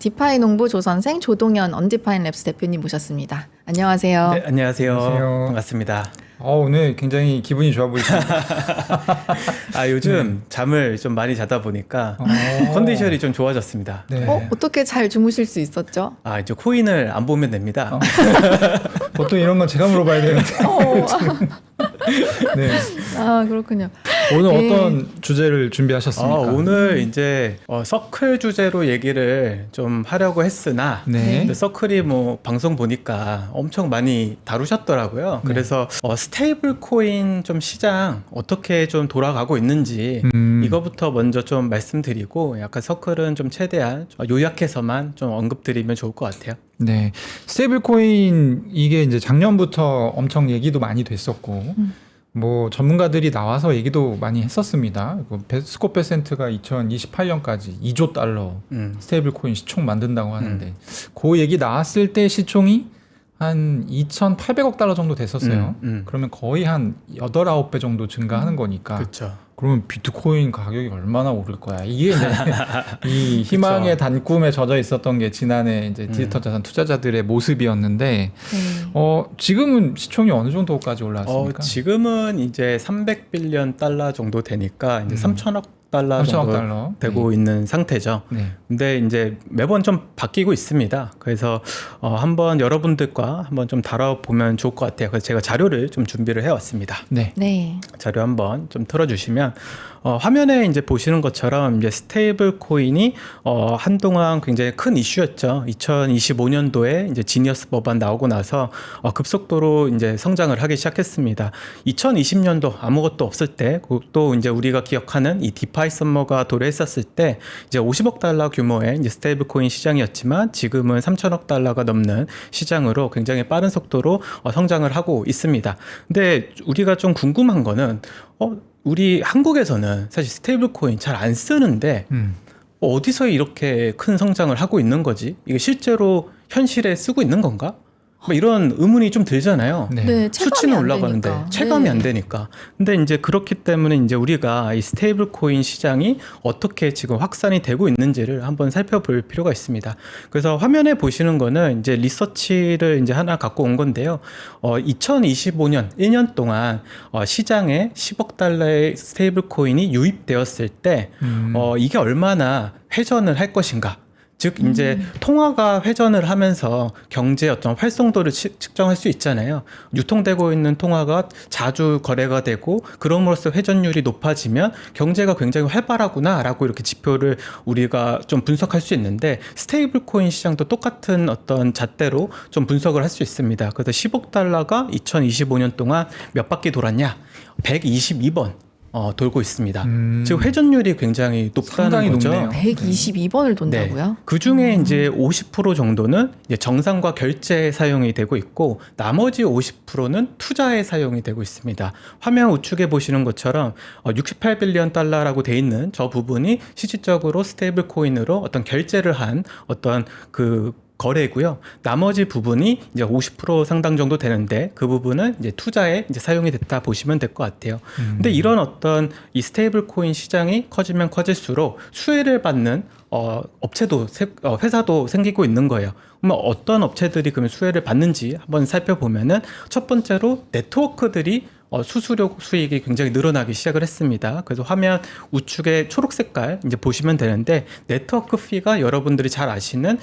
디파이 농부 조선생 조동현 언디파인 랩스 대표님 모셨습니다. 안녕하세요. 네, 안녕하세요. 안녕하세요. 반갑습니다. 오늘 굉장히 기분이 좋아 보이십니다. 요즘 잠을 좀 많이 자다 보니까 컨디션이 좀 좋아졌습니다. 네. 어떻게 잘 주무실 수 있었죠? 이제 코인을 안 보면 됩니다. 보통 이런 건 제가 물어봐야 되는데. 네. 그렇군요. 오늘 네. 어떤 주제를 준비하셨습니까? 오늘 이제 서클 주제로 얘기를 좀 하려고 했으나 네. 근데 서클이 뭐 방송 보니까 엄청 많이 다루셨더라고요. 네. 그래서 스테이블 코인 좀 시장 어떻게 좀 돌아가고 있는지 이거부터 먼저 좀 말씀드리고 약간 서클은 좀 최대한 요약해서만 좀 언급드리면 좋을 것 같아요. 네. 스테이블 코인 이게 이제 작년부터 엄청 얘기도 많이 됐었고 뭐 전문가들이 나와서 얘기도 많이 했었습니다. 스코 페센트가 2028년까지 2조 달러 스테이블 코인 시총 만든다고 하는데 그 얘기 나왔을 때 시총이 한 2,800억 달러 정도 됐었어요. 그러면 거의 한 8, 9배 정도 증가하는 거니까. 그렇죠. 그러면 비트코인 가격이 얼마나 오를 거야? 이게 이제 이 희망의 그쵸. 단꿈에 젖어 있었던 게 지난해 이제 디지털 자산 투자자들의 모습이었는데, 지금은 시총이 어느 정도까지 올라왔습니까? 지금은 이제 300빌리언 달러 정도 되니까 이제 3천억 달러 3천억 정도 달러. 되고 있는 상태죠. 네. 근데 이제 매번 좀 바뀌고 있습니다. 그래서 한번 여러분들과 한번 좀 다뤄보면 좋을 것 같아요. 그래서 제가 자료를 좀 준비를 해왔습니다. 네. 네. 자료 한번 좀 틀어주시면 화면에 이제 보시는 것처럼 이제 스테이블 코인이 한동안 굉장히 큰 이슈였죠. 2025년도에 이제 지니어스 법안 나오고 나서 급속도로 이제 성장을 하기 시작했습니다. 2020년도 아무것도 없을 때, 또 이제 우리가 기억하는 이 디파이 썸머가 도래했었을 때 이제 50억 달러 규모의 이제 스테이블 코인 시장이었지만 지금은 3천억 달러가 넘는 시장으로 굉장히 빠른 속도로 성장을 하고 있습니다. 근데 우리가 좀 궁금한 거는 우리 한국에서는 사실 스테이블 코인 잘 안 쓰는데 어디서 이렇게 큰 성장을 하고 있는 거지? 이게 실제로 현실에 쓰고 있는 건가? 뭐 이런 의문이 좀 들잖아요. 네. 네, 수치는 체감이 안 올라가는데 되니까. 체감이 네. 안 되니까. 근데 이제 그렇기 때문에 이제 우리가 이 스테이블 코인 시장이 어떻게 지금 확산이 되고 있는지를 한번 살펴볼 필요가 있습니다. 그래서 화면에 보시는 거는 이제 리서치를 이제 하나 갖고 온 건데요. 2025년 1년 동안 시장에 10억 달러의 스테이블 코인이 유입되었을 때 이게 얼마나 회전을 할 것인가? 즉 이제 통화가 회전을 하면서 경제의 어떤 활성도를 측정할 수 있잖아요. 유통되고 있는 통화가 자주 거래가 되고 그럼으로써 회전율이 높아지면 경제가 굉장히 활발하구나라고 이렇게 지표를 우리가 좀 분석할 수 있는데 스테이블 코인 시장도 똑같은 어떤 잣대로 좀 분석을 할 수 있습니다. 그래서 10억 달러가 2025년 동안 몇 바퀴 돌았냐? 122번. 돌고 있습니다. 즉 회전율이 굉장히 높다는 상당히 거죠. 높네요. 122번을 돈다고요? 그 중에 이제 50% 정도는 이제 정산과 결제에 사용이 되고 있고 나머지 50%는 투자에 사용이 되고 있습니다. 화면 우측에 보시는 것처럼 68빌리언 달러라고 돼 있는 저 부분이 실질적으로 스테이블 코인으로 어떤 결제를 한 어떤 그 거래고요. 나머지 부분이 이제 50% 상당 정도 되는데 그 부분은 이제 투자에 이제 사용이 됐다 보시면 될 것 같아요. 근데 이런 어떤 이 스테이블 코인 시장이 커지면 커질수록 수혜를 받는 업체도 회사도 생기고 있는 거예요. 그러면 어떤 업체들이 그러면 수혜를 받는지 한번 살펴보면은 첫 번째로 네트워크들이 수수료 수익이 굉장히 늘어나기 시작을 했습니다. 그래서 화면 우측에 초록 색깔 이제 보시면 되는데 네트워크 피가 여러분들이 잘 아시는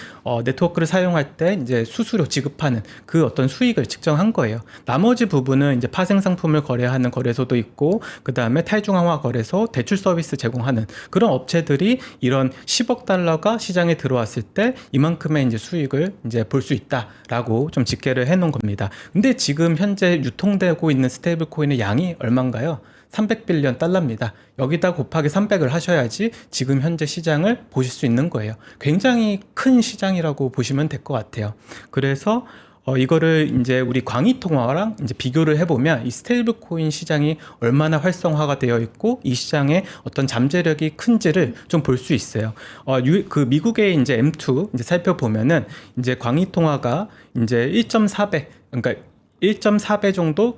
네트워크를 사용할 때 이제 수수료 지급하는 그 어떤 수익을 측정한 거예요. 나머지 부분은 이제 파생 상품을 거래하는 거래소도 있고 그 다음에 탈중앙화 거래소, 대출 서비스 제공하는 그런 업체들이 이런 10억 달러가 시장에 들어왔을 때 이만큼의 이제 수익을 이제 볼 수 있다라고 좀 집계를 해놓은 겁니다. 근데 지금 현재 유통되고 있는 스테이블 코인의 양이 얼마인가요? 300빌리언 달러입니다. 여기다 곱하기 300을 하셔야지 지금 현재 시장을 보실 수 있는 거예요. 굉장히 큰 시장이라고 보시면 될 것 같아요. 그래서 이거를 이제 우리 광의 통화랑 이제 비교를 해보면 이 스테이블 코인 시장이 얼마나 활성화가 되어 있고 이 시장의 어떤 잠재력이 큰지를 좀 볼 수 있어요. 그 미국의 이제 M2 이제 살펴보면은 이제 광의 통화가 이제 1.4배, 그러니까 1.4배 정도,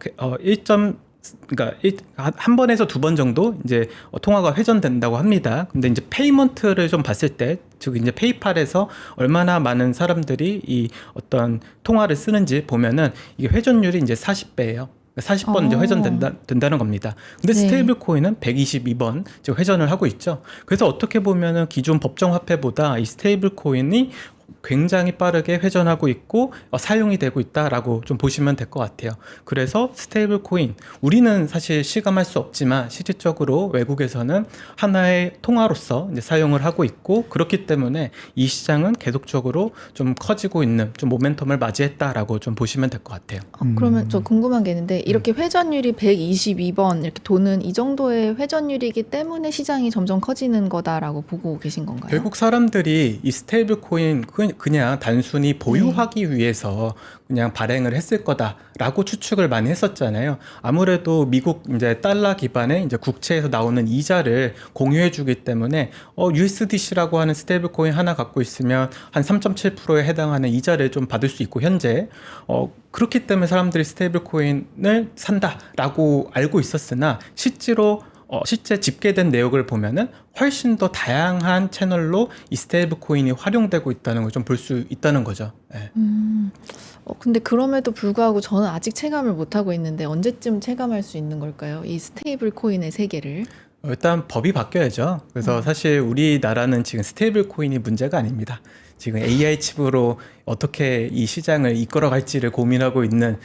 그러니까 한 번에서 두 번 정도 이제 통화가 회전된다고 합니다. 근데 이제 페이먼트를 좀 봤을 때 즉 이제 페이팔에서 얼마나 많은 사람들이 이 어떤 통화를 쓰는지 보면은 이게 회전율이 이제 40배예요. 40번 이제 된다는 겁니다. 근데 네. 스테이블 코인은 122번 지금 회전을 하고 있죠. 그래서 어떻게 보면은 기존 법정 화폐보다 이 스테이블 코인이 굉장히 빠르게 회전하고 있고 사용이 되고 있다라고 좀 보시면 될 것 같아요. 그래서 스테이블 코인, 우리는 사실 실감할 수 없지만 실질적으로 외국에서는 하나의 통화로서 이제 사용을 하고 있고, 그렇기 때문에 이 시장은 계속적으로 좀 커지고 있는 좀 모멘텀을 맞이했다라고 좀 보시면 될 것 같아요. 그러면 저 궁금한 게 있는데 이렇게 회전율이 122번 이렇게 도는 이 정도의 회전율이기 때문에 시장이 점점 커지는 거다라고 보고 계신 건가요? 결국 사람들이 이 스테이블 코인 그냥 단순히 보유하기 위해서 그냥 발행을 했을 거다라고 추측을 많이 했었잖아요. 아무래도 미국 이제 달러 기반의 이제 국채에서 나오는 이자를 공유해 주기 때문에 USDC라고 하는 스테이블 코인 하나 갖고 있으면 한 3.7%에 해당하는 이자를 좀 받을 수 있고, 현재 그렇기 때문에 사람들이 스테이블 코인을 산다라고 알고 있었으나 실제 집계된 내역을 보면은 훨씬 더 다양한 채널로 이 스테이블 코인이 활용되고 있다는 걸 좀 볼 수 있다는 거죠. 네. 근데 그럼에도 불구하고 저는 아직 체감을 못 하고 있는데 언제쯤 체감할 수 있는 걸까요? 이 스테이블 코인의 세계를. 일단 법이 바뀌어야죠. 그래서 사실 우리나라는 지금 스테이블 코인이 문제가 아닙니다. 지금 AI 칩으로 어떻게 이 시장을 이끌어갈지를 고민하고 있는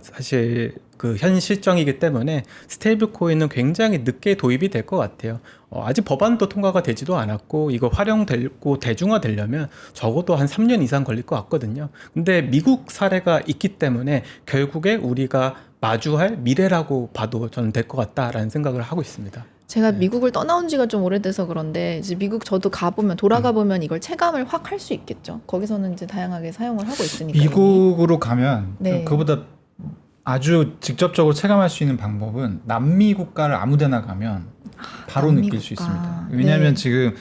사실 그 현 실정이기 때문에 스테이블 코인은 굉장히 늦게 도입이 될 것 같아요. 아직 법안도 통과가 되지도 않았고 이거 활용되고 대중화되려면 적어도 한 3년 이상 걸릴 것 같거든요. 근데 미국 사례가 있기 때문에 결국에 우리가 마주할 미래라고 봐도 저는 될 것 같다라는 생각을 하고 있습니다. 제가 미국을 떠나온 지가 좀 오래돼서 그런데 이제 미국 저도 돌아가 보면 이걸 체감을 확 할 수 있겠죠. 거기서는 이제 다양하게 사용을 하고 있으니까. 미국으로 가면 네. 그보다 아주 직접적으로 체감할 수 있는 방법은 남미 국가를 아무데나 가면 바로 남미 느낄 수 국가. 있습니다. 왜냐하면 네. 지금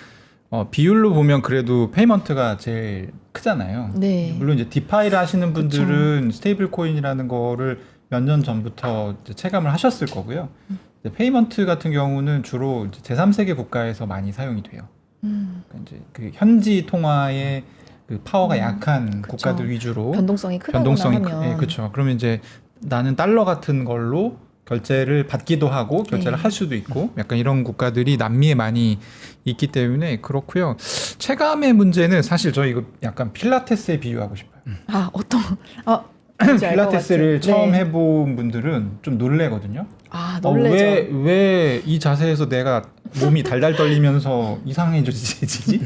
비율로 보면 그래도 페이먼트가 제일 크잖아요. 네. 물론 이제 디파이를 하시는 분들은 스테이블 코인이라는 거를 몇 년 전부터 이제 체감을 하셨을 거고요. 이제 페이먼트 같은 경우는 주로 이제 제3세계 국가에서 많이 사용이 돼요. 그러니까 이제 그 현지 통화의 그 파워가 약한 그쵸. 국가들 위주로 변동성이 크다거나 변동성이 하면 예, 그렇죠. 그러면 이제 나는 달러 같은 걸로 결제를 받기도 하고 결제를 네. 할 수도 있고 약간 이런 국가들이 남미에 많이 있기 때문에 그렇고요. 체감의 문제는 사실 저 이거 약간 필라테스에 비유하고 싶어요. 어떤 뭔지 알것 필라테스를 같아요. 처음 네. 해본 분들은 좀 놀래거든요. 놀래죠. 왜 이 자세에서 내가 몸이 달달 떨리면서 이상해지지?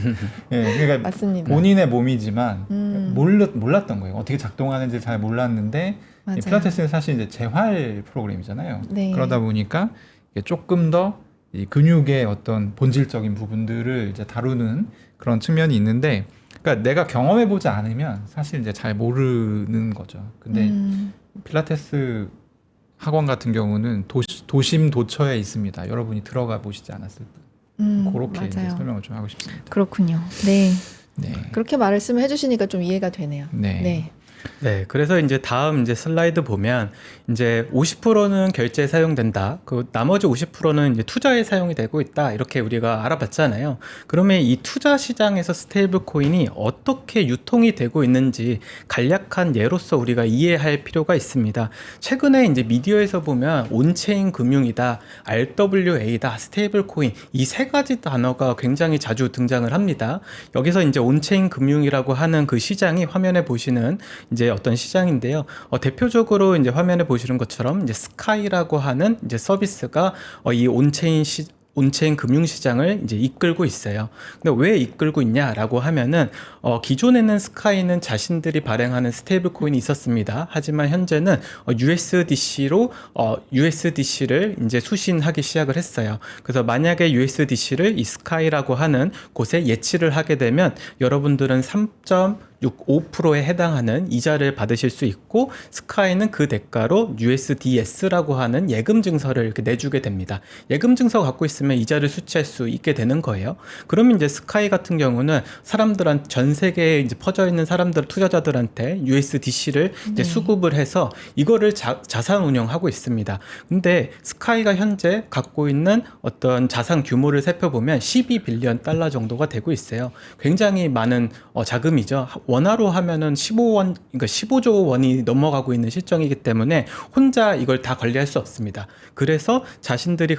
예, 그러니까 맞습니다. 본인의 몸이지만 음. 몰랐던 거예요. 어떻게 작동하는지 잘 몰랐는데 맞아요. 필라테스는 사실 이제 재활 프로그램이잖아요. 네. 그러다 보니까 이게 조금 더 이 근육의 어떤 본질적인 부분들을 이제 다루는 그런 측면이 있는데, 그러니까 내가 경험해 보지 않으면 사실 이제 잘 모르는 거죠. 근데 필라테스 학원 같은 경우는 도심도처에 있습니다. 여러분이 들어가 보시지 않았을 때 그렇게 이제 맞아요. 설명을 좀 하고 싶습니다. 그렇군요. 네. 네. 그렇게 말씀을 해주시니까 좀 이해가 되네요. 네. 네, 그래서 이제 다음 이제 슬라이드 보면 이제 50%는 결제에 사용된다. 그 나머지 50%는 이제 투자에 사용이 되고 있다. 이렇게 우리가 알아봤잖아요. 그러면 이 투자 시장에서 스테이블 코인이 어떻게 유통이 되고 있는지 간략한 예로서 우리가 이해할 필요가 있습니다. 최근에 이제 미디어에서 보면 온체인 금융이다, RWA다, 스테이블 코인 이 세 가지 단어가 굉장히 자주 등장을 합니다. 여기서 이제 온체인 금융이라고 하는 그 시장이 화면에 보시는 이제 어떤 시장인데요. 대표적으로 이제 화면에 보시는 것처럼 이제 스카이라고 하는 이제 서비스가 이 온체인 금융시장을 이제 이끌고 있어요. 근데 왜 이끌고 있냐라고 하면은 기존에는 스카이는 자신들이 발행하는 스테이블 코인이 있었습니다. 하지만 현재는 USDC를 이제 수신하기 시작을 했어요. 그래서 만약에 USDC를 이 스카이라고 하는 곳에 예치를 하게 되면 여러분들은 3.65%에 해당하는 이자를 받으실 수 있고, 스카이는 그 대가로 USDS라고 하는 예금 증서를 이렇게 내주게 됩니다. 예금 증서 갖고 있으면 있으면 이자를 수취할 수 있게 되는 거예요. 그러면 이제 스카이 같은 경우는 사람들한 전 세계에 이제 퍼져 있는 사람들 투자자들한테 USDC를 이제 네. 수급을 해서 이거를 자산 운영하고 있습니다. 근데 스카이가 현재 갖고 있는 어떤 자산 규모를 살펴보면 12빌리언 달러 정도가 되고 있어요. 굉장히 많은 자금이죠. 원화로 하면은 15조 원이 넘어가고 있는 실정이기 때문에 혼자 이걸 다 관리할 수 없습니다. 그래서 자신들이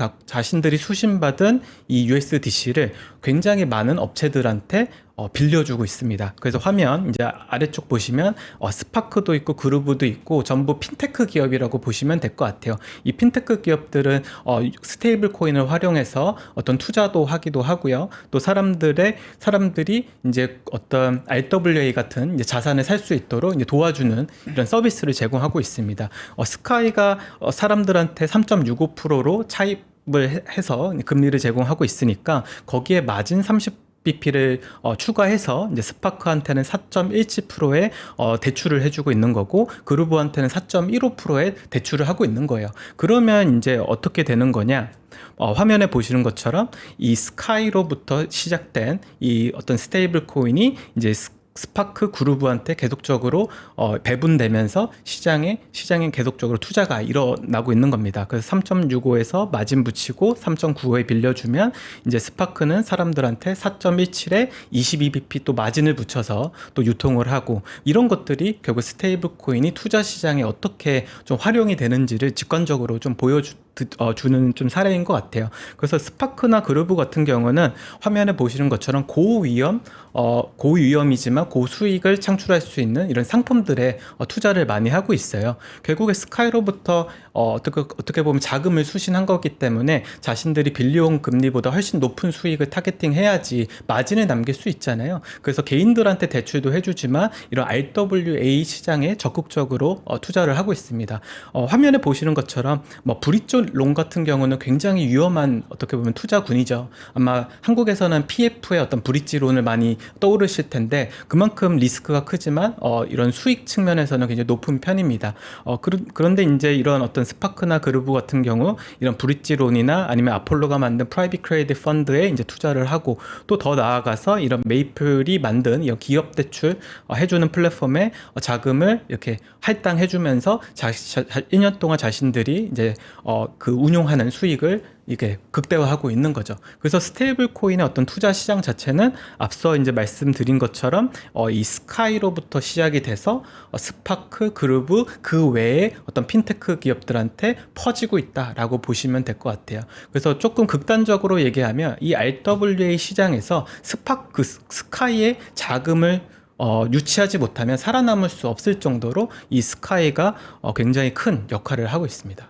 수신받은 이 USDC를 굉장히 많은 업체들한테 빌려주고 있습니다. 그래서 화면 이제 아래쪽 보시면 스파크도 있고 그루브도 있고 전부 핀테크 기업이라고 보시면 될 것 같아요. 이 핀테크 기업들은 스테이블 코인을 활용해서 어떤 투자도 하기도 하고요. 또 사람들이 이제 어떤 RWA 같은 이제 자산을 살 수 있도록 이제 도와주는 이런 서비스를 제공하고 있습니다. 스카이가 사람들한테 3.65%로 차입을 해서 금리를 제공하고 있으니까 거기에 마진 30bp를 추가해서 이제 스파크한테는 4.17%의 대출을 해주고 있는 거고 그루브한테는 4.15%의 대출을 하고 있는 거예요. 그러면 이제 어떻게 되는 거냐? 화면에 보시는 것처럼 이 스카이로부터 시작된 이 어떤 스테이블 코인이 이제 스파크 그루브한테 계속적으로 배분되면서 시장에 계속적으로 투자가 일어나고 있는 겁니다. 그래서 3.65에서 마진 붙이고 3.95에 빌려주면 이제 스파크는 사람들한테 4.17에 22bp 또 마진을 붙여서 또 유통을 하고 이런 것들이 결국 스테이블 코인이 투자 시장에 어떻게 좀 활용이 되는지를 직관적으로 좀 주는 좀 사례인 것 같아요. 그래서 스파크나 그루브 같은 경우는 화면에 보시는 것처럼 고위험이지만 고수익을 창출할 수 있는 이런 상품들에 투자를 많이 하고 있어요. 결국에 스카이로부터 어떻게 보면 자금을 수신한 거기 때문에 자신들이 빌려온 금리보다 훨씬 높은 수익을 타겟팅해야지 마진을 남길 수 있잖아요. 그래서 개인들한테 대출도 해주지만 이런 RWA 시장에 적극적으로 투자를 하고 있습니다. 화면에 보시는 것처럼 브릿지 론 같은 경우는 굉장히 위험한 어떻게 보면 투자군이죠. 아마 한국에서는 PF의 어떤 브릿지 론을 많이 떠오르실 텐데 그만큼 리스크가 크지만 이런 수익 측면에서는 굉장히 높은 편입니다. 그런데 이제 이런 어떤 스파크나 그루브 같은 경우 이런 브릿지 론이나 아니면 아폴로가 만든 프라이빗 크레딧 펀드에 이제 투자를 하고 또 더 나아가서 이런 메이플이 만든 이런 기업 대출 해주는 플랫폼에 자금을 이렇게 할당해주면서 1년 동안 자신들이 이제 그 운용하는 수익을 이게 극대화하고 있는 거죠. 그래서 스테이블 코인의 어떤 투자 시장 자체는 앞서 이제 말씀드린 것처럼 이 스카이로부터 시작이 돼서 스파크, 그루브 그 외에 어떤 핀테크 기업들한테 퍼지고 있다라고 보시면 될 것 같아요. 그래서 조금 극단적으로 얘기하면 이 RWA 시장에서 스카이의 자금을 유치하지 못하면 살아남을 수 없을 정도로 이 스카이가 굉장히 큰 역할을 하고 있습니다.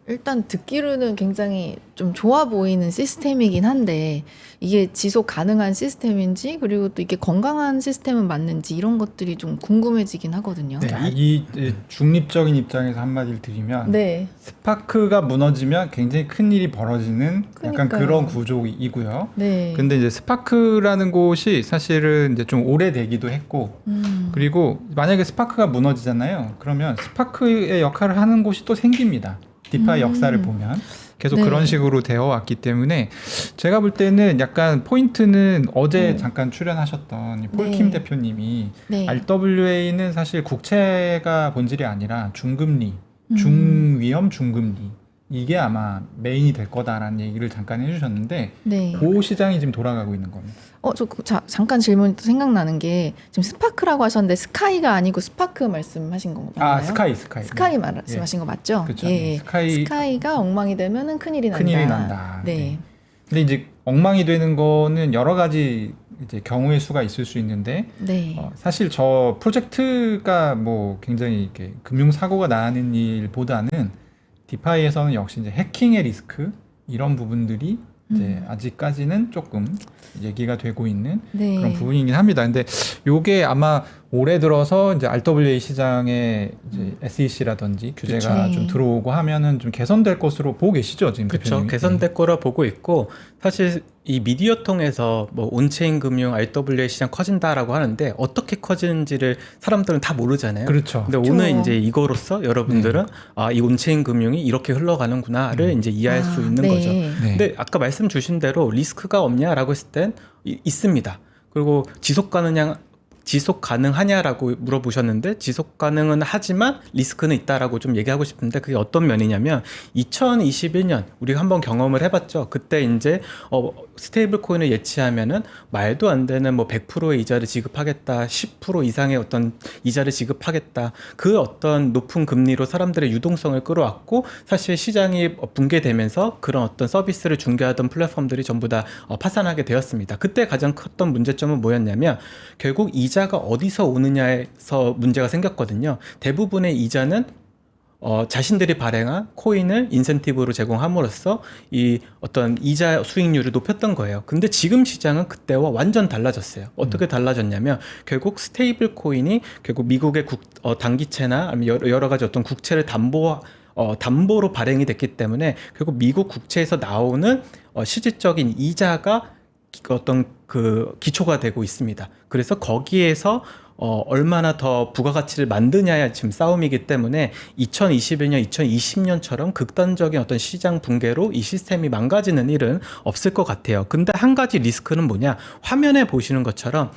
일단 듣기로는 굉장히 좀 좋아 보이는 시스템이긴 한데 이게 지속 가능한 시스템인지 그리고 또 이게 건강한 시스템은 맞는지 이런 것들이 좀 궁금해지긴 하거든요. 네, 이 중립적인 입장에서 한마디를 드리면 네. 스파크가 무너지면 굉장히 큰 일이 벌어지는 약간 그러니까요. 그런 구조이고요. 네. 근데 이제 스파크라는 곳이 사실은 이제 좀 오래되기도 했고 그리고 만약에 스파크가 무너지잖아요. 그러면 스파크의 역할을 하는 곳이 또 생깁니다. 디파이 역사를 보면 계속 네. 그런 식으로 되어 왔기 때문에 제가 볼 때는 약간 포인트는 어제 잠깐 출연하셨던 폴킴 네. 대표님이 네. RWA는 사실 국채가 본질이 아니라 중금리, 중위험 중금리 이게 아마 메인이 될 거다라는 얘기를 잠깐 해주셨는데 네. 그 시장이 지금 돌아가고 있는 겁니다. 잠깐 질문이 또 생각나는 게 지금 스파크라고 하셨는데 스카이가 아니고 스파크 말씀하신 거 맞나요? 스카이. 말씀하신 거 맞죠? 그렇죠. 예. 스카이 스카이가 엉망이 되면은 큰일이 난다. 큰일이 난다. 네. 근데 이제 엉망이 되는 거는 여러 가지 이제 경우의 수가 있을 수 있는데 네. 사실 저 프로젝트가 뭐 굉장히 이렇게 금융 사고가 나는 일보다는 디파이에서는 역시 이제 해킹의 리스크 이런 부분들이 이제 아직까지는 조금 얘기가 되고 있는 네. 그런 부분이긴 합니다. 근데 요게 아마 올해 들어서 이제 RWA 시장에 이제 SEC라든지 규제가 그쵸. 좀 네. 들어오고 하면은 좀 개선될 것으로 보고 계시죠, 지금 그렇죠. 대표님이? 개선될 거라 보고 있고 사실 이 미디어 통해서 뭐 온체인 금융, RWA 시장 커진다라고 하는데 어떻게 커지는지를 사람들은 다 모르잖아요. 그렇죠. 근데 그렇죠. 오늘 이제 이거로써 여러분들은 이 온체인 금융이 이렇게 흘러가는구나를 이제 이해할 수 있는 네. 거죠. 네. 근데 아까 말씀 주신 대로 리스크가 없냐라고 했을 땐 있습니다. 그리고 지속 가능하냐라고 물어보셨는데 지속 가능은 하지만 리스크는 있다라고 좀 얘기하고 싶은데 그게 어떤 면이냐면 2021년 우리가 한번 경험을 해봤죠. 그때 이제 스테이블 코인을 예치하면은 말도 안 되는 뭐 100%의 이자를 지급하겠다, 10% 이상의 어떤 이자를 지급하겠다. 그 어떤 높은 금리로 사람들의 유동성을 끌어왔고 사실 시장이 붕괴되면서 그런 어떤 서비스를 중개하던 플랫폼들이 전부 다 파산하게 되었습니다. 그때 가장 컸던 문제점은 뭐였냐면 결국 이자가 어디서 오느냐에서 문제가 생겼거든요. 대부분의 이자는 자신들이 발행한 코인을 인센티브로 제공함으로써 이 어떤 이자 수익률을 높였던 거예요. 근데 지금 시장은 그때와 완전 달라졌어요. 어떻게 달라졌냐면 결국 스테이블 코인이 결국 미국의 단기채나 아니면 여러 가지 어떤 국채를 담보로 발행이 됐기 때문에 결국 미국 국채에서 나오는 실질적인 이자가 어떤 그 기초가 되고 있습니다. 그래서 거기에서 얼마나 더 부가가치를 만드냐의 지금 싸움이기 때문에 2021년, 2020년처럼 극단적인 어떤 시장 붕괴로 이 시스템이 망가지는 일은 없을 것 같아요. 근데 한 가지 리스크는 뭐냐? 화면에 보시는 것처럼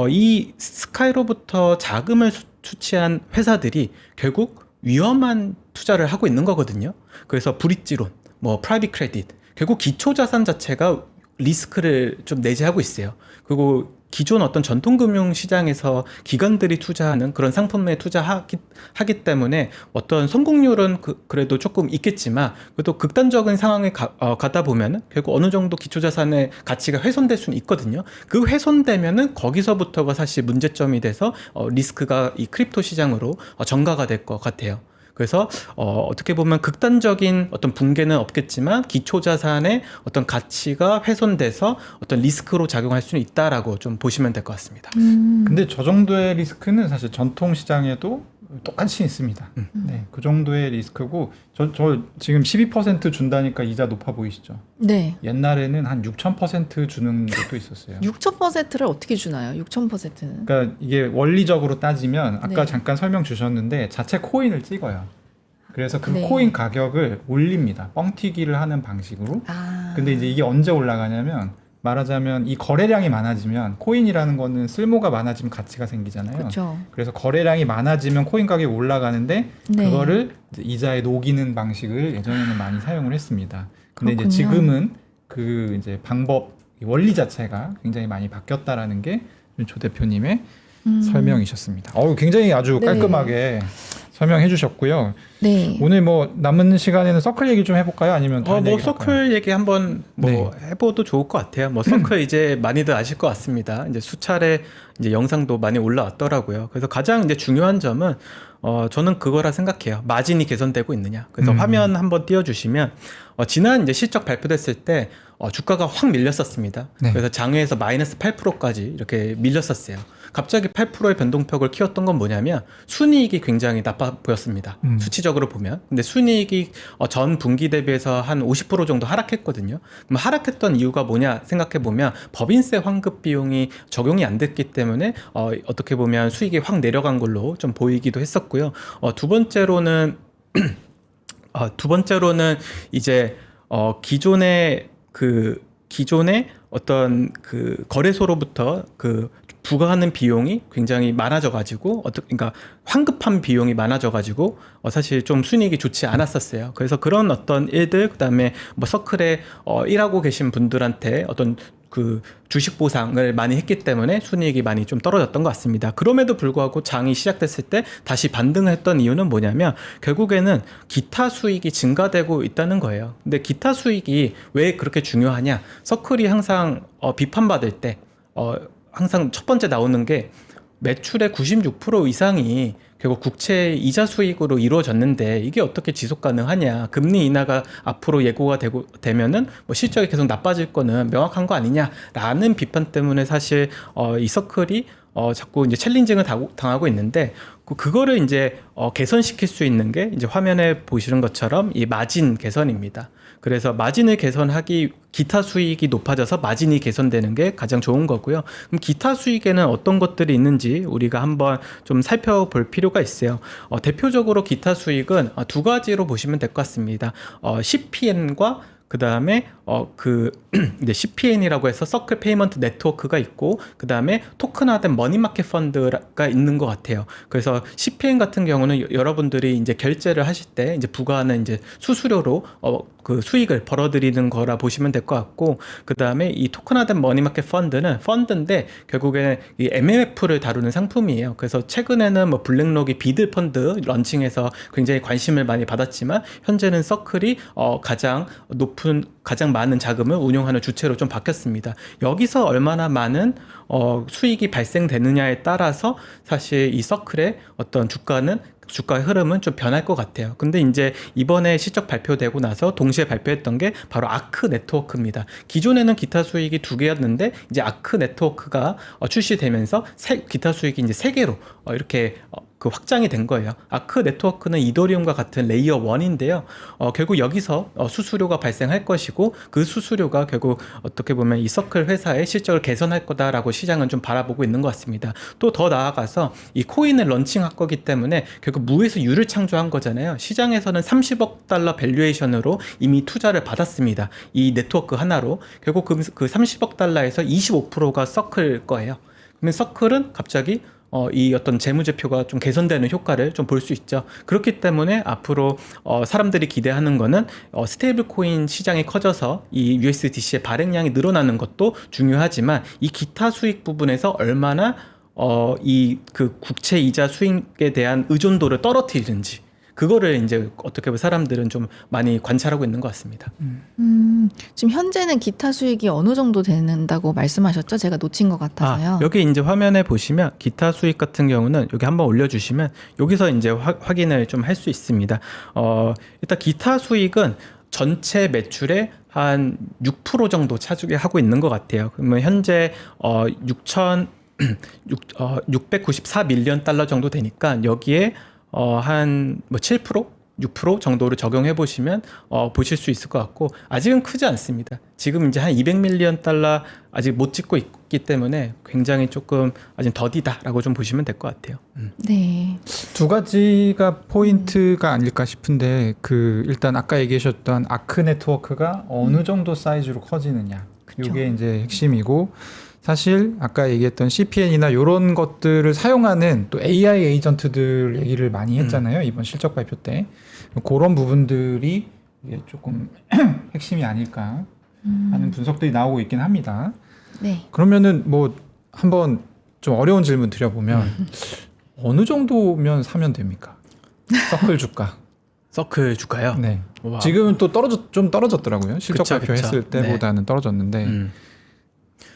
이 스카이로부터 자금을 수취한 회사들이 결국 위험한 투자를 하고 있는 거거든요. 그래서 브릿지론, 뭐 프라이빗 크레딧, 결국 기초자산 자체가 리스크를 좀 내재하고 있어요. 그리고 기존 어떤 전통금융 시장에서 기관들이 투자하는 그런 상품에 투자하기 때문에 어떤 성공률은 그래도 조금 있겠지만 그래도 극단적인 상황에 가다 보면은 결국 어느 정도 기초자산의 가치가 훼손될 수는 있거든요. 그 훼손되면은 거기서부터가 사실 문제점이 돼서 리스크가 이 크립토 시장으로 전가가 될 것 같아요. 그래서 어떻게 보면 극단적인 어떤 붕괴는 없겠지만 기초자산의 어떤 가치가 훼손돼서 어떤 리스크로 작용할 수는 있다라고 좀 보시면 될 것 같습니다. 근데 저 정도의 리스크는 사실 전통 시장에도 똑같이 있습니다. 네, 그 정도의 리스크고 저 지금 12% 준다니까 이자 높아 보이시죠? 네. 옛날에는 한 6,000% 주는 것도 있었어요. 6,000%를 어떻게 주나요? 6,000%는? 그러니까 이게 원리적으로 따지면 아까 네. 잠깐 설명 주셨는데 자체 코인을 찍어요. 그래서 그 네. 코인 가격을 올립니다. 뻥튀기를 하는 방식으로. 근데 이제 이게 언제 올라가냐면 말하자면 이 거래량이 많아지면 코인이라는 거는 쓸모가 많아지면 가치가 생기잖아요. 그렇죠. 그래서 거래량이 많아지면 코인 가격이 올라가는데 네. 그거를 이제 이자에 녹이는 방식을 예전에는 많이 사용을 했습니다. 근데 그렇군요. 이제 지금은 그 이제 방법 원리 자체가 굉장히 많이 바뀌었다라는 게 조 대표님의 설명이셨습니다. 굉장히 아주 네. 깔끔하게 설명해 주셨고요. 네. 오늘 뭐 남은 시간에는 서클 얘기 좀 해볼까요? 아니면 다른 뭐 얘기 할까요? 서클 얘기 한번 뭐 해봐도 좋을 것 같아요. 뭐 서클 이제 많이들 아실 것 같습니다. 이제 수차례 이제 영상도 많이 올라왔더라고요. 그래서 가장 이제 중요한 점은 저는 그거라 생각해요. 마진이 개선되고 있느냐. 그래서 화면 한번 띄워주시면 지난 이제 실적 발표됐을 때 주가가 확 밀렸었습니다. 네. 그래서 장외에서 마이너스 8%까지 이렇게 밀렸었어요. 갑자기 8%의 변동폭을 키웠던 건 뭐냐면 순이익이 굉장히 나빠 보였습니다. 수치적으로 보면. 근데 순이익이 전 분기 대비해서 한 50% 정도 하락했거든요. 그럼 하락했던 이유가 뭐냐 생각해 보면 법인세 환급 비용이 적용이 안 됐기 때문에 어떻게 보면 수익이 확 내려간 걸로 좀 보이기도 했었고요. 두 번째로는 이제 기존의 어떤 그 거래소로부터 그 부과하는 비용이 굉장히 많아져가지고 그러니까 환급한 비용이 많아져가지고 사실 좀 순이익이 좋지 않았었어요. 그래서 그런 어떤 일들 그다음에 뭐 서클에 일하고 계신 분들한테 어떤 그 주식 보상을 많이 했기 때문에 순이익이 많이 좀 떨어졌던 것 같습니다. 그럼에도 불구하고 장이 시작됐을 때 다시 반등을 했던 이유는 뭐냐면 결국에는 기타 수익이 증가되고 있다는 거예요. 근데 기타 수익이 왜 그렇게 중요하냐? 서클이 항상 비판받을 때 항상 첫 번째 나오는 게 매출의 96% 이상이 결국 국채 이자 수익으로 이루어졌는데 이게 어떻게 지속 가능하냐. 금리 인하가 앞으로 예고가 되면은 뭐 실적이 계속 나빠질 거는 명확한 거 아니냐라는 비판 때문에 사실 이 서클이 자꾸 이제 챌린징을 당하고 있는데 그거를 이제 개선시킬 수 있는 게 이제 화면에 보시는 것처럼 이 마진 개선입니다. 그래서 마진을 개선하기 기타 수익이 높아져서 마진이 개선되는 게 가장 좋은 거고요. 그럼 기타 수익에는 어떤 것들이 있는지 우리가 한번 좀 살펴볼 필요가 있어요. 대표적으로 기타 수익은 두 가지로 보시면 될 것 같습니다. CPN과 그 다음에 이제 CPN이라고 해서 서클 페이먼트 네트워크가 있고 그 다음에 토큰화된 머니마켓 펀드가 있는 것 같아요. 그래서 CPN 같은 경우는 여러분들이 이제 결제를 하실 때 이제 부과하는 이제 수수료로 그 수익을 벌어들이는 거라 보시면 될 것 같고 그 다음에 이 토큰화된 머니마켓 펀드는 펀드인데 결국에는 이 MMF를 다루는 상품이에요. 그래서 최근에는 뭐 블랙록이 비드 펀드 런칭해서 굉장히 관심을 많이 받았지만 현재는 서클이 가장 많은 자금을 운용하는 주체로 좀 바뀌었습니다. 여기서 얼마나 많은 수익이 발생되느냐에 따라서 사실 이 서클의 어떤 주가의 흐름은 좀 변할 것 같아요. 근데 이제 이번에 실적 발표되고 나서 동시에 발표했던 게 바로 아크 네트워크입니다. 기존에는 기타 수익이 2개였는데 이제 아크 네트워크가 출시되면서 기타 수익이 이제 3개로 이렇게 그 확장이 된 거예요. 아크 네트워크는 이더리움과 같은 레이어 1인데요. 결국 여기서 수수료가 발생할 것이고 그 수수료가 결국 어떻게 보면 이 서클 회사의 실적을 개선할 거다라고 시장은 좀 바라보고 있는 것 같습니다. 또 더 나아가서 이 코인을 런칭할 거기 때문에 결국 무에서 유를 창조한 거잖아요. 시장에서는 30억 달러 밸류에이션으로 이미 투자를 받았습니다. 이 네트워크 하나로. 결국 그 30억 달러에서 25%가 서클 거예요. 그러면 서클은 갑자기 이 어떤 재무제표가 좀 개선되는 효과를 좀 볼 수 있죠. 그렇기 때문에 앞으로 사람들이 기대하는 거는 스테이블 코인 시장이 커져서 이 USDC의 발행량이 늘어나는 것도 중요하지만 이 기타 수익 부분에서 얼마나 이 그 국채 이자 수익에 대한 의존도를 떨어뜨리는지 그거를 이제 어떻게 보면 사람들은 좀 많이 관찰하고 있는 것 같습니다. 지금 현재는 기타 수익이 어느 정도 된다고 말씀하셨죠? 제가 놓친 것 같아서요. 여기 이제 화면에 보시면 기타 수익 같은 경우는 여기 한번 올려주시면 여기서 이제 확인을 좀 할 수 있습니다. 일단 기타 수익은 전체 매출의 한 6% 정도 차지하고 있는 것 같아요. 그러면 현재 694밀리언 달러 정도 되니까 여기에 한 뭐 7%? 6% 정도를 적용해 보시면 보실 수 있을 것 같고 아직은 크지 않습니다. 지금 이제 한 200밀리언 달러 아직 못 찍고 있기 때문에 굉장히 조금 아직 더디다라고 좀 보시면 될 것 같아요. 네. 두 가지가 포인트가 아닐까 싶은데 일단 아까 얘기하셨던 아크 네트워크가 어느 정도 사이즈로 커지느냐 이게 이제 핵심이고 사실 아까 얘기했던 CPN이나 이런 것들을 사용하는 또 AI 에이전트들 얘기를 많이 했잖아요. 이번 실적 발표 때. 그런 부분들이 이게 조금 핵심이 아닐까 하는 분석들이 나오고 있긴 합니다. 네. 그러면은 뭐 한번 좀 어려운 질문 드려보면 어느 정도면 사면 됩니까? 서클 주가. 서클 주가요? 네. 와. 지금은 또 좀 떨어졌더라고요. 실적 그쵸, 발표했을 그쵸. 때보다는 떨어졌는데.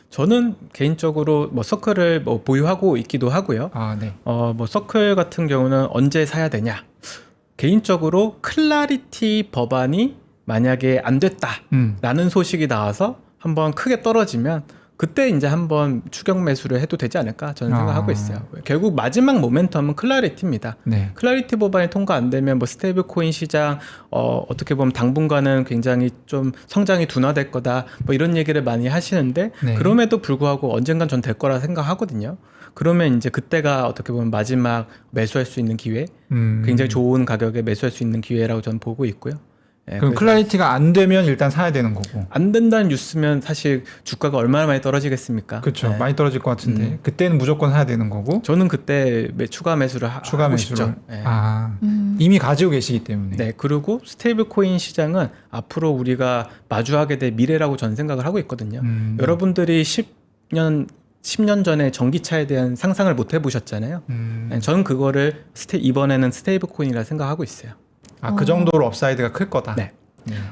저는 개인적으로 뭐 서클을 뭐 보유하고 있기도 하고요. 네. 뭐 서클 같은 경우는 언제 사야 되냐? 개인적으로 클라리티 법안이 만약에 안 됐다라는 소식이 나와서 한번 크게 떨어지면 그때 이제 한번 추격 매수를 해도 되지 않을까 저는 생각하고 있어요. 결국 마지막 모멘텀은 클라리티입니다. 네. 클라리티 법안이 통과 안 되면 뭐 스테이블 코인 시장 어떻게 보면 당분간은 굉장히 좀 성장이 둔화될 거다 뭐 이런 얘기를 많이 하시는데 네. 그럼에도 불구하고 언젠간 전 될 거라 생각하거든요. 그러면 이제 그때가 어떻게 보면 마지막 매수할 수 있는 기회, 굉장히 좋은 가격에 매수할 수 있는 기회라고 저는 보고 있고요. 네, 그럼 클라리티가 안 되면 일단 사야 되는 거고. 안 된다는 뉴스면 사실 주가가 얼마나 많이 떨어지겠습니까? 그렇죠. 네. 많이 떨어질 것 같은데 그때는 무조건 사야 되는 거고. 저는 그때 추가 매수를 추가 하고 매수를. 싶죠. 네. 이미 가지고 계시기 때문에. 네, 그리고 스테이블 코인 시장은 앞으로 우리가 마주하게 될 미래라고 저는 생각을 하고 있거든요. 여러분들이 10년 전에 전기차에 대한 상상을 못 해보셨잖아요. 네, 저는 그거를 이번에는 스테이블 코인이라 생각하고 있어요. 그 정도로 업사이드가 클 거다. 네.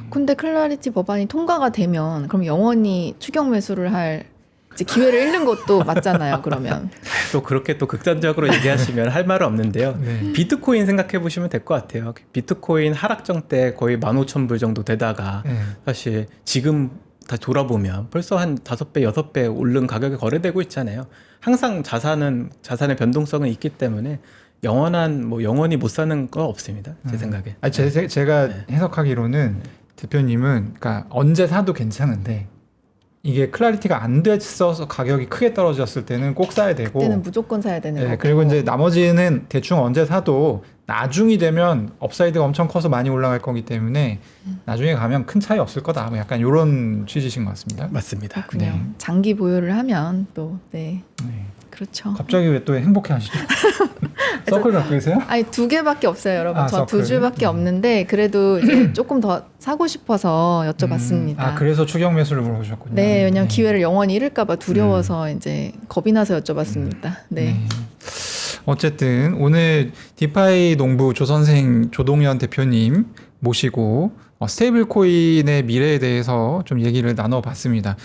근데 클라리티 법안이 통과가 되면 그럼 영원히 추격 매수를 할 이제 기회를 잃는 것도 맞잖아요. 그러면 또 그렇게 또 극단적으로 얘기하시면 할 말은 없는데요. 네. 비트코인 생각해 보시면 될 것 같아요. 비트코인 하락정 때 거의 15,000불 정도 되다가 사실 지금 다 돌아보면 벌써 한 5배, 6배 오른 가격에 거래되고 있잖아요. 항상 자산의 변동성은 있기 때문에 영원히 못 사는 거 없습니다. 제 생각에. 아니, 제가 해석하기로는 대표님은 그러니까 언제 사도 괜찮은데 이게 클래리티가 안 됐어서 가격이 크게 떨어졌을 때는 꼭 사야 되고 그때는 무조건 사야 되는 거고. 그리고 이제 나머지는 대충 언제 사도 나중이 되면 업사이드가 엄청 커서 많이 올라갈 거기 때문에 나중에 가면 큰 차이 없을 거다. 뭐 약간 이런 취지신 것 같습니다. 맞습니다. 그렇군요. 네. 장기 보유를 하면 또 네. 그렇죠. 갑자기 왜 또 행복해 하시죠? 서클 갖고 계세요? 아니 2개밖에 없어요, 여러분. 저 서클. 2줄밖에 없는데 그래도 이제 조금 더 사고 싶어서 여쭤봤습니다. 그래서 추경 매수를 물어보셨군요. 네, 왜냐면 기회를 영원히 잃을까봐 두려워서 이제 겁이 나서 여쭤봤습니다. 네. 어쨌든 오늘 디파이 농부 조선생 조동현 대표님 모시고 스테이블 코인의 미래에 대해서 좀 얘기를 나눠봤습니다.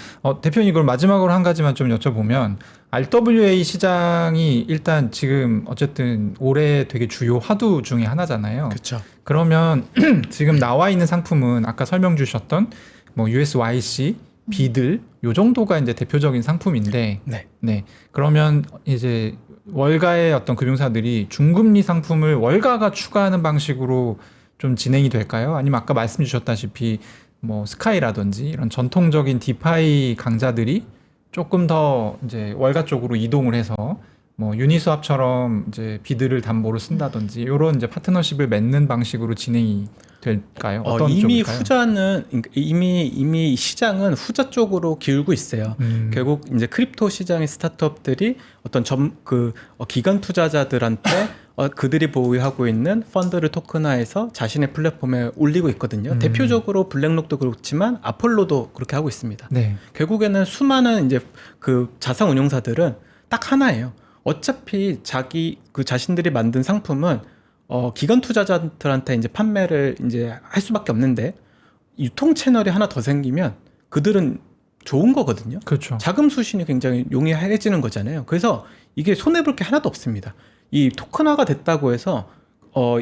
대표님 그럼 마지막으로 한 가지만 좀 여쭤보면 RWA 시장이 일단 지금 어쨌든 올해 되게 주요 화두 중에 하나잖아요. 그렇죠. 그러면 지금 나와 있는 상품은 아까 설명 주셨던 뭐 USYC, 비들 요 정도가 이제 대표적인 상품인데 네. 그러면 이제 월가의 어떤 금융사들이 중금리 상품을 월가가 추가하는 방식으로 좀 진행이 될까요? 아니면 아까 말씀 주셨다시피 뭐 스카이라든지 이런 전통적인 디파이 강자들이 조금 더 이제 월가 쪽으로 이동을 해서 뭐 유니스왑처럼 이제 비드를 담보로 쓴다든지 이런 이제 파트너십을 맺는 방식으로 진행이 될까요? 어떤 이미 쪽일까요? 후자는 이미 시장은 후자 쪽으로 기울고 있어요. 결국 이제 크립토 시장의 스타트업들이 어떤 기관 투자자들한테 그들이 보유하고 있는 펀드를 토큰화해서 자신의 플랫폼에 올리고 있거든요. 대표적으로 블랙록도 그렇지만 아폴로도 그렇게 하고 있습니다. 네. 결국에는 수많은 이제 그 자산 운용사들은 딱 하나예요. 어차피 자신들이 만든 상품은 기관 투자자들한테 이제 판매를 이제 할 수밖에 없는데 유통 채널이 하나 더 생기면 그들은 좋은 거거든요. 그렇죠. 자금 수신이 굉장히 용이해지는 거잖아요. 그래서 이게 손해 볼 게 하나도 없습니다. 이 토큰화가 됐다고 해서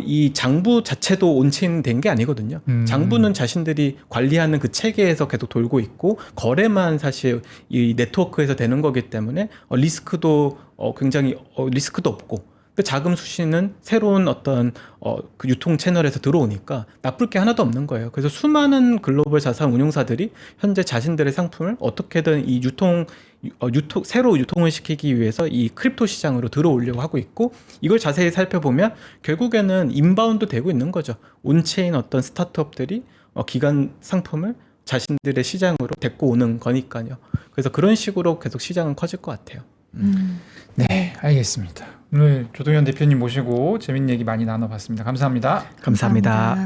이 장부 자체도 온체인 된 게 아니거든요. 장부는 자신들이 관리하는 그 체계에서 계속 돌고 있고 거래만 사실 이 네트워크에서 되는 거기 때문에 리스크도 굉장히 리스크도 없고 그 자금 수신은 새로운 어떤 그 유통 채널에서 들어오니까 나쁠 게 하나도 없는 거예요. 그래서 수많은 글로벌 자산 운용사들이 현재 자신들의 상품을 어떻게든 이 새로 유통을 시키기 위해서 이 크립토 시장으로 들어오려고 하고 있고 이걸 자세히 살펴보면 결국에는 인바운드 되고 있는 거죠. 온체인 어떤 스타트업들이 기관 상품을 자신들의 시장으로 데리고 오는 거니까요. 그래서 그런 식으로 계속 시장은 커질 것 같아요. 네, 알겠습니다. 오늘 조동현 대표님 모시고 재밌는 얘기 많이 나눠봤습니다. 감사합니다. 감사합니다.